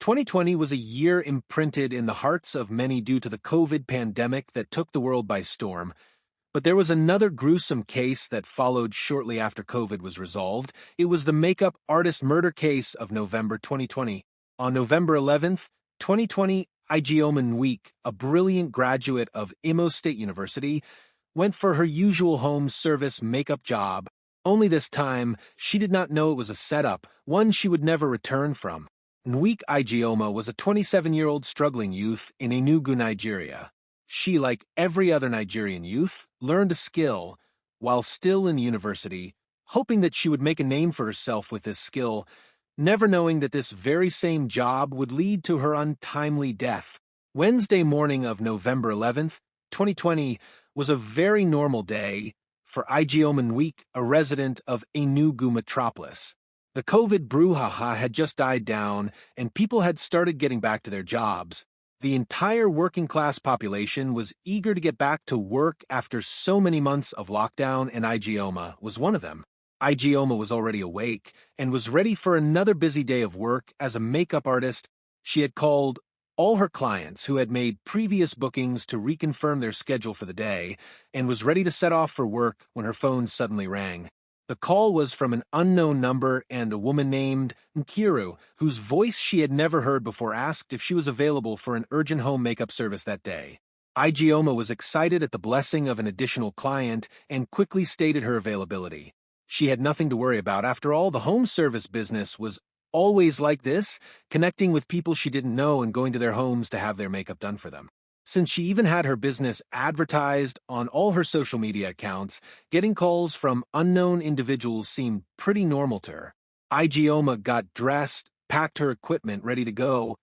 2020 was a year imprinted in the hearts of many due to the COVID pandemic that took the world by storm. But there was another gruesome case that followed shortly after COVID was resolved. It was the makeup artist murder case of November 2020. On November 11th, 2020, Ijeoma Nweke, a brilliant graduate of Imo State University, went for her usual home service makeup job. Only this time, she did not know it was a setup, one she would never return from. Nweke Ijeoma was a 27-year-old struggling youth in Enugu, Nigeria. She, like every other Nigerian youth, learned a skill while still in university, hoping that she would make a name for herself with this skill, never knowing that this very same job would lead to her untimely death. Wednesday morning of November 11th, 2020, was a very normal day for Ijeoma Nweke, a resident of Enugu metropolis. The COVID brouhaha had just died down, and people had started getting back to their jobs. The entire working-class population was eager to get back to work after so many months of lockdown, and Ijeoma was one of them. Ijeoma was already awake and was ready for another busy day of work as a makeup artist. She had called all her clients who had made previous bookings to reconfirm their schedule for the day and was ready to set off for work when her phone suddenly rang. The call was from an unknown number, and a woman named Nkiru, whose voice she had never heard before, asked if she was available for an urgent home makeup service that day. Ijeoma was excited at the blessing of an additional client and quickly stated her availability. She had nothing to worry about. After all, the home service business was always like this, connecting with people she didn't know and going to their homes to have their makeup done for them. Since she even had her business advertised on all her social media accounts, getting calls from unknown individuals seemed pretty normal to her. Ijeoma got dressed, packed her equipment ready to go,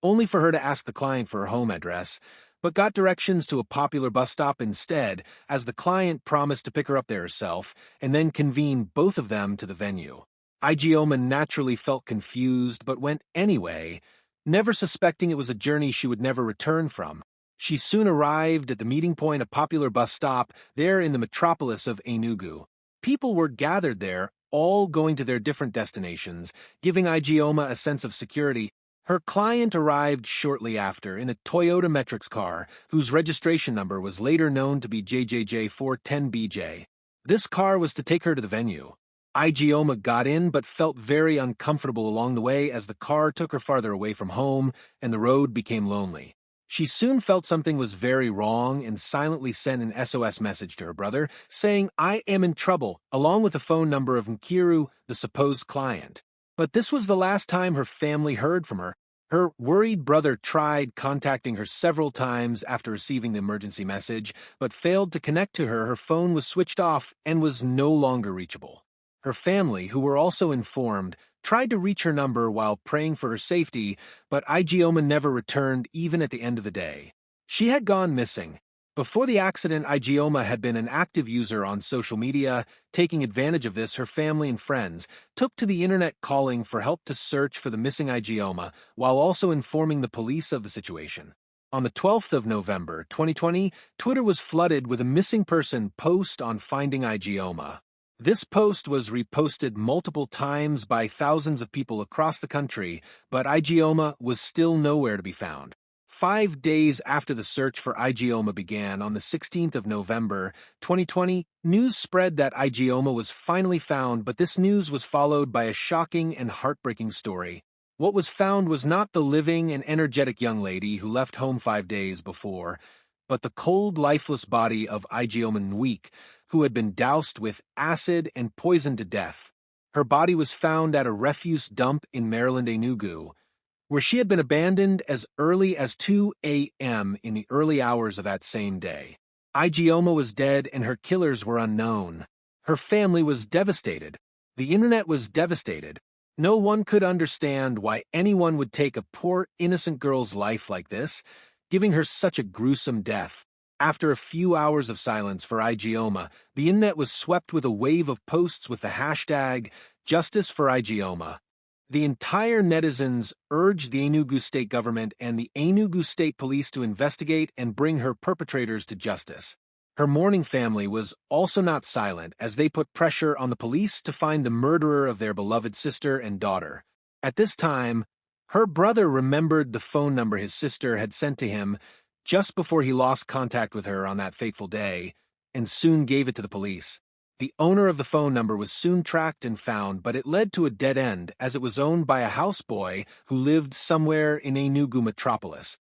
only for her to ask the client for her home address, but got directions to a popular bus stop instead, as the client promised to pick her up there herself, and then convene both of them to the venue. Ijeoma naturally felt confused, but went anyway, never suspecting it was a journey she would never return from. She soon arrived at the meeting point, a popular bus stop, there in the metropolis of Enugu. People were gathered there, all going to their different destinations, giving Ijeoma a sense of security. Her client arrived shortly after in a Toyota Metrix car, whose registration number was later known to be JJJ410BJ. This car was to take her to the venue. Ijeoma got in but felt very uncomfortable along the way as the car took her farther away from home and the road became lonely. She soon felt something was very wrong and silently sent an SOS message to her brother, saying, "I am in trouble," along with the phone number of Nkiru, the supposed client. But this was the last time her family heard from her. Her worried brother tried contacting her several times after receiving the emergency message, but failed to connect to her. Her phone was switched off and was no longer reachable. Her family, who were also informed, tried to reach her number while praying for her safety, but Ijeoma never returned even at the end of the day. She had gone missing. Before the accident, Ijeoma had been an active user on social media. Taking advantage of this, her family and friends took to the internet calling for help to search for the missing Ijeoma, while also informing the police of the situation. On the 12th of November, 2020, Twitter was flooded with a missing person post on finding Ijeoma. This post was reposted multiple times by thousands of people across the country, but Ijeoma was still nowhere to be found. 5 days after the search for Ijeoma began, on the 16th of November, 2020, news spread that Ijeoma was finally found, but this news was followed by a shocking and heartbreaking story. What was found was not the living and energetic young lady who left home 5 days before, but the cold, lifeless body of Ijeoma Nweke, who had been doused with acid and poisoned to death. Her body was found at a refuse dump in Maryland, Enugu, where she had been abandoned as early as 2 a.m. in the early hours of that same day. Ijeoma was dead and her killers were unknown. Her family was devastated. The internet was devastated. No one could understand why anyone would take a poor, innocent girl's life like this, giving her such a gruesome death. After a few hours of silence for Ijeoma, the internet was swept with a wave of posts with the hashtag Justice for Ijeoma. The entire netizens urged the Enugu state government and the Enugu state police to investigate and bring her perpetrators to justice. Her mourning family was also not silent as they put pressure on the police to find the murderer of their beloved sister and daughter. At this time, Her brother remembered the phone number his sister had sent to him just before he lost contact with her on that fateful day, and soon gave it to the police. The owner of the phone number was soon tracked and found, but it led to a dead end as it was owned by a houseboy who lived somewhere in Enugu metropolis.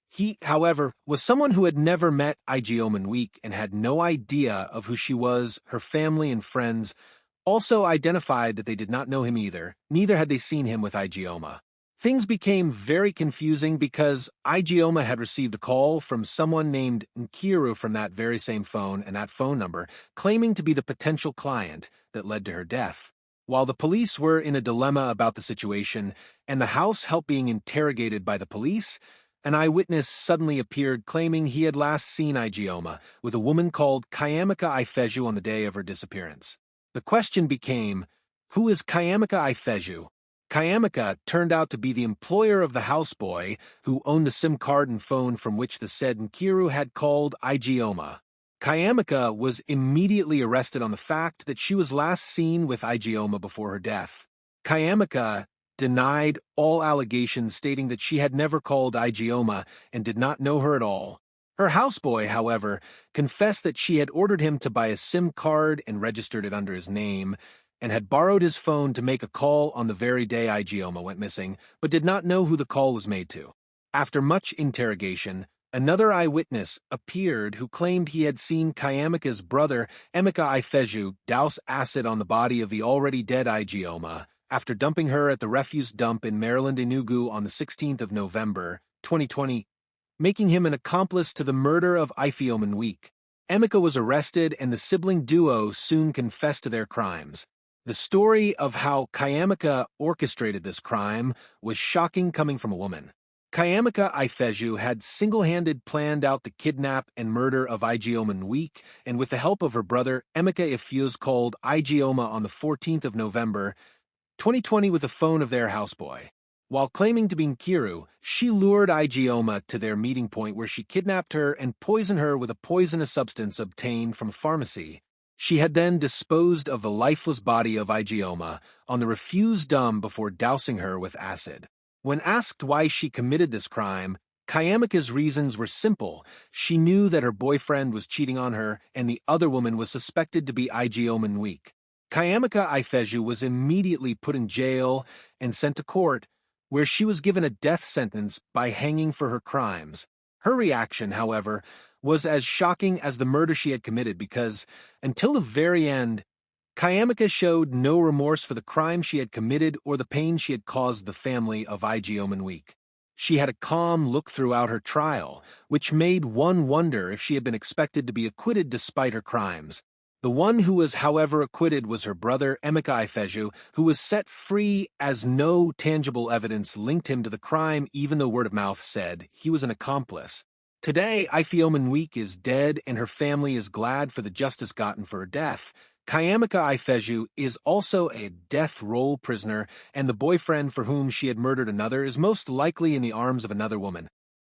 He, however, was someone who had never met Ijeoma Nweke and had no idea of who she was. Her family and friends also identified that they did not know him either. Neither had they seen him with Ijeoma. Things became very confusing because Ijeoma had received a call from someone named Nkiru from that very same phone and that phone number, claiming to be the potential client that led to her death. While the police were in a dilemma about the situation and the house helped being interrogated by the police, an eyewitness suddenly appeared claiming he had last seen Ijeoma with a woman called Kayamaka Ifeju on the day of her disappearance. The question became, who is Kayamaka Ifeju? Kayamaka turned out to be the employer of the houseboy who owned the SIM card and phone from which the said Nkiru had called Ijeoma. Kayamaka was immediately arrested on the fact that she was last seen with Ijeoma before her death. Kayamaka denied all allegations, stating that she had never called Ijeoma and did not know her at all. Her houseboy, however, confessed that she had ordered him to buy a SIM card and registered it under his name, and had borrowed his phone to make a call on the very day Ijeoma went missing, but did not know who the call was made to. After much interrogation, another eyewitness appeared who claimed he had seen Kayamaka's brother, Emeka Ifeju, douse acid on the body of the already dead Ijeoma after dumping her at the refuse dump in Maryland, Enugu on the 16th of November, 2020, making him an accomplice to the murder of Ijeoma Nweke. Emeka was arrested and the sibling duo soon confessed to their crimes. The story of how Kayamaka orchestrated this crime was shocking coming from a woman. Kayamaka Ifeju had single-handed planned out the kidnap and murder of Ijeoma Nweke, and with the help of her brother, Emeka Ifeju called Ijeoma on the 14th of November, 2020 with the phone of their houseboy. While claiming to be Nkiru, she lured Ijeoma to their meeting point where she kidnapped her and poisoned her with a poisonous substance obtained from a pharmacy. She had then disposed of the lifeless body of Ijeoma on the refuse dump before dousing her with acid. When asked why she committed this crime, Kayamaka's reasons were simple. She knew that her boyfriend was cheating on her and the other woman was suspected to be Ijeoma Nweke. Kayamaka Ifeju was immediately put in jail and sent to court, where she was given a death sentence by hanging for her crimes. Her reaction, however, was as shocking as the murder she had committed because, until the very end, Kayamaka showed no remorse for the crime she had committed or the pain she had caused the family of Ijeoma Nweke. She had a calm look throughout her trial, which made one wonder if she had been expected to be acquitted despite her crimes. The one who was, however, acquitted was her brother, Emeka Ifeju, who was set free as no tangible evidence linked him to the crime, even though word of mouth said he was an accomplice. Today, Ijeoma Nweke is dead and her family is glad for the justice gotten for her death. Kayamaka Ifeju is also a death row prisoner, and the boyfriend for whom she had murdered another is most likely in the arms of another woman.